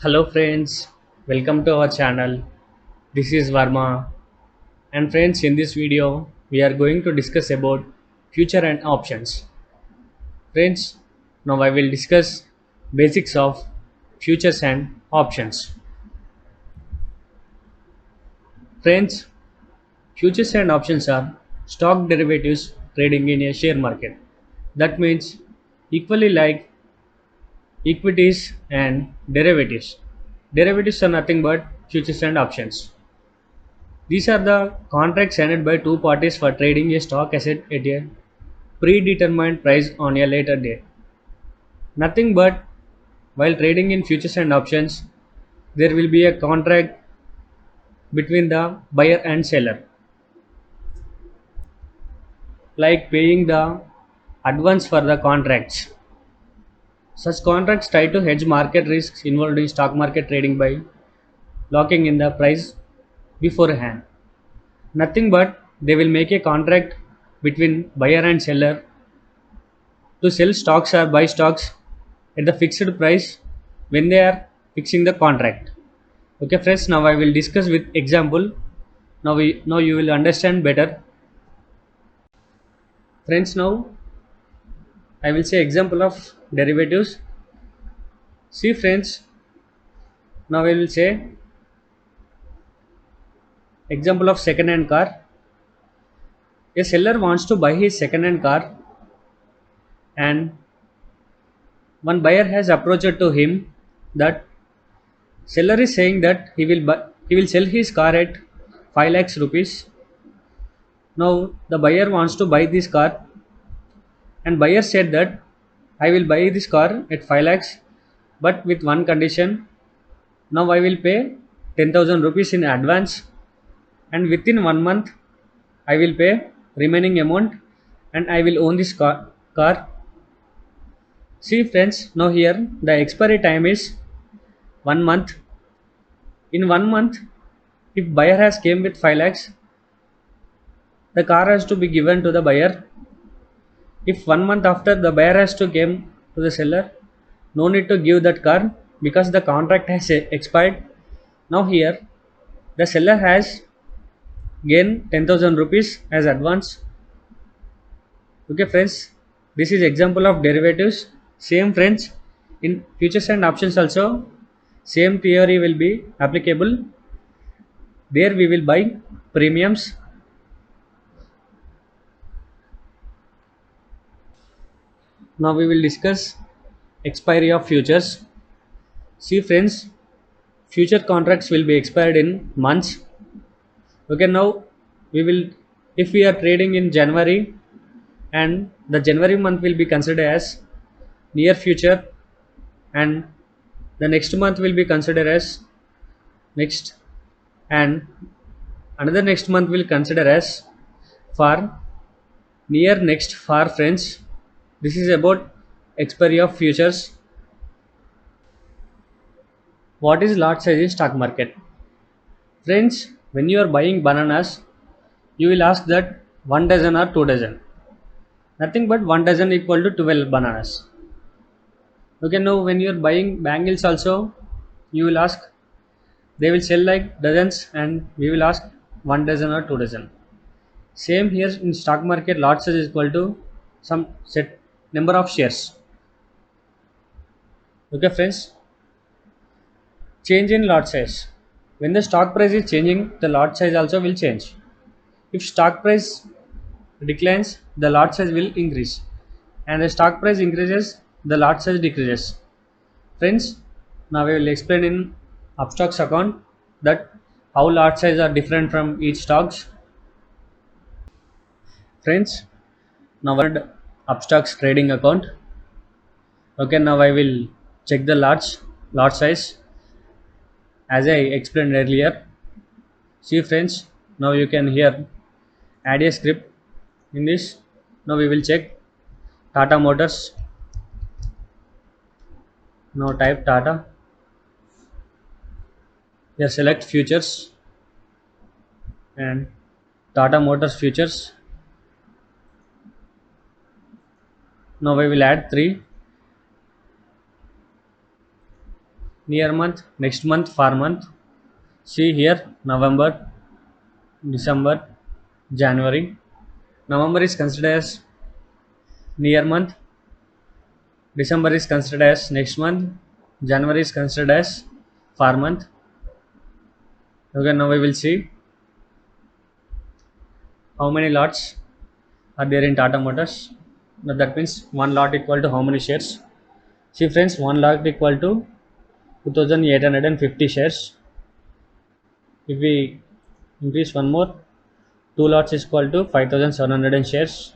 Hello friends, welcome to our channel. This is Varma, and friends, in this video we are going to discuss about future and options. Friends, now I will discuss basics of futures and options. Friends, futures and options are stock derivatives trading in a share market. That means equally like equities and derivatives. Derivatives are nothing but futures and options. These are the contracts signed by two parties for trading a stock asset at a predetermined price on a later date. Nothing but while trading in futures and options, there will be a contract between the buyer and seller, like paying the advance for the contracts. Such contracts try to hedge market risks involved in stock market trading by locking in the price beforehand. Nothing but they will make a contract between buyer and seller to sell stocks or buy stocks at the fixed price when they are fixing the contract. Okay friends, now I will discuss with example. Now you will understand better. Friends, now I will say example of derivatives. See friends, now I will say example of second hand car. A seller wants to buy his second hand car, and one buyer has approached to him that seller is saying that he will sell his car at 5 lakhs rupees. Now the buyer wants to buy this car, and buyer said that I will buy this car at 5 lakhs, but with one condition. Now I will pay 10,000 rupees in advance, and within 1 month I will pay remaining amount, and I will own this car. See friends, now here the expiry time is 1 month. In 1 month, if buyer has came with 5 lakhs, the car has to be given to the buyer. If 1 month after the buyer has to came to the seller, no need to give that car because the contract has expired. Now here the seller has gained 10,000 rupees as advance. Okay friends, this is example of derivatives. Same friends, in futures and options also same theory will be applicable. There we will buy premiums. Now we will discuss expiry of futures. See friends, future contracts will be expired in months. Okay, now we will, if we are trading in January, and the January month will be considered as near future, and the next month will be considered as next, and another next month will consider as far, near next far friends. This is about expiry of futures. What is lot size in stock market? Friends, when you are buying bananas, you will ask that 1 dozen or 2 dozen. Nothing but 1 dozen equal to 12 bananas. Okay, now when you are buying bangles also, you will ask, they will sell like dozens, and we will ask 1 dozen or 2 dozen. Same here in stock market, lot size is equal to some set number of shares. Okay friends, change in lot size. When the stock price is changing, the lot size also will change. If stock price declines, the lot size will increase, and the stock price increases, the lot size decreases. Friends, now we will explain in upstocks account that how lot size are different from each stocks. Friends, now upstocks trading account. Okay, now I will check the lot size as I explained earlier. See friends, now you can hear add a script in this. Now we will check Tata Motors. Now type Tata. Here select futures and Tata Motors futures. Now we will add 3. near month, next month, far month. See here, November, December, January. November is considered as near month, December is considered as next month, January is considered as far month. Okay, now we will see how many lots are there in Tata Motors. Now that means one lot equal to how many shares? See friends, one lot equal to 2850 shares. If we increase one more, two lots is equal to 5700 shares.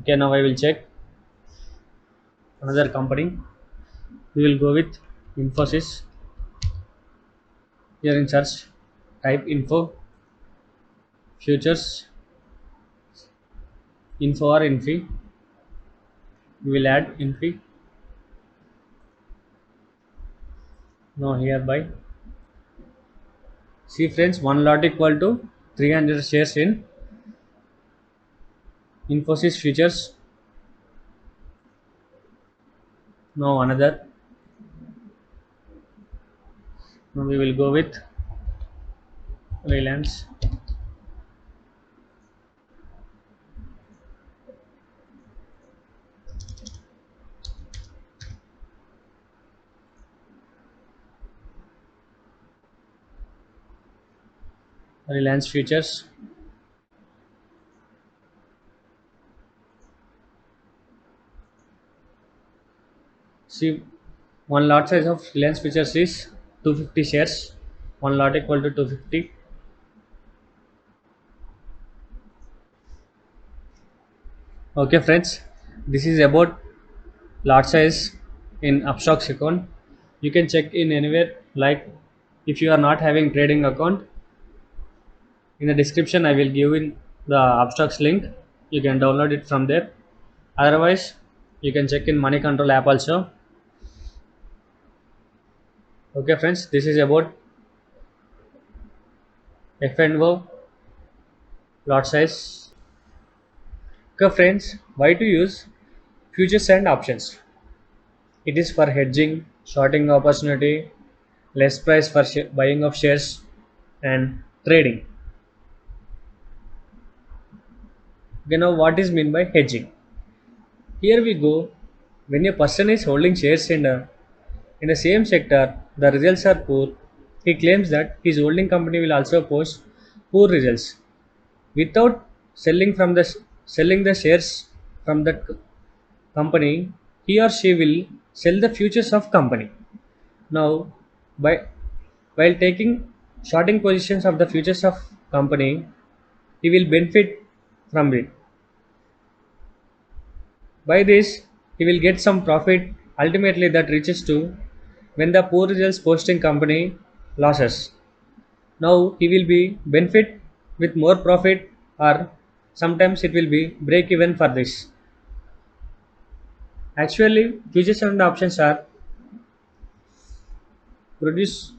Okay, now I will check another company. We will go with Infosys. Here in search, type info, futures, info or infi. We will add infi. Now hereby. See friends, one lot equal to 300 shares in Infosys futures. Now another. Now we will go with Reliance. Reliance futures. See, one lot size of Reliance futures is 250 shares. One lot equal to 250. Okay friends, this is about lot size in Upstocks account. You can check in anywhere, like if you are not having trading account, in the description I will give in the Upstocks link. You can download it from there. Otherwise, you can check in Money Control app also. Okay friends, this is about F&O lot size. Okay friends, why to use futures and options? It is for hedging, shorting opportunity, less price for buying of shares, and trading. Okay, now what is mean by hedging? Here we go. When a person is holding shares in the same sector, the results are poor. He claims that his holding company will also post poor results. Without selling the shares from that company, he or she will sell the futures of company. Now, by while taking shorting positions of the futures of company, he will benefit from it. By this, he will get some profit ultimately that reaches to when the poor results posting company losses. Now he will be benefit with more profit, or sometimes it will be break even for this. Actually, futures and options are produced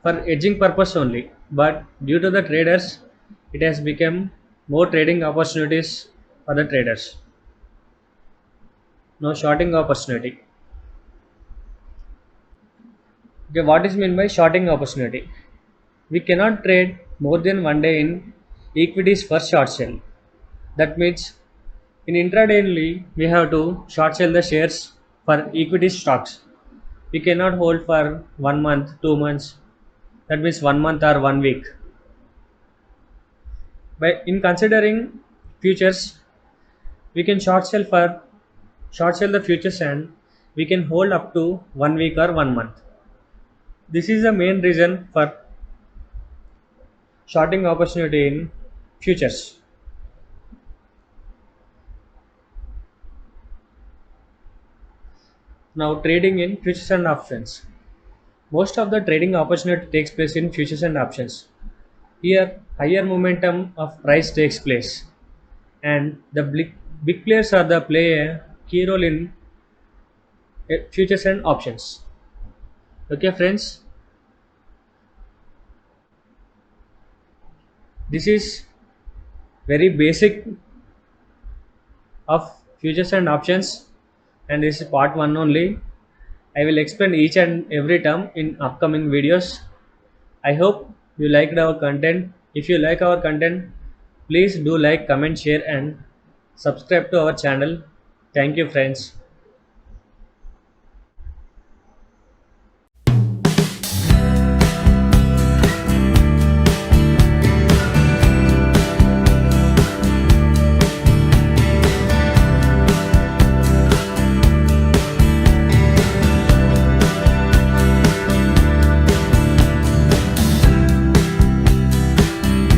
for hedging purpose only, but due to the traders, it has become more trading opportunities for the traders. Now shorting opportunity. Okay, what is meant by shorting opportunity? We cannot trade more than one day in equities for short sell. That means in intraday only we have to short sell the shares for equity stocks. We cannot hold for 1 month, 2 months. That means 1 month or 1 week. By in considering futures, we can short sell the futures and we can hold up to 1 week or 1 month. This is the main reason for shorting opportunity in futures. Now trading in futures and options. Most of the trading opportunity takes place in futures and options. Here, higher momentum of price takes place, and the big players are the play a key role in futures and options. Okay, friends, this is very basic of futures and options, and this is part one only. I will explain each and every term in upcoming videos. I hope you liked our content. If you like our content, please do like, comment, share, and subscribe to our channel. Thank you, friends.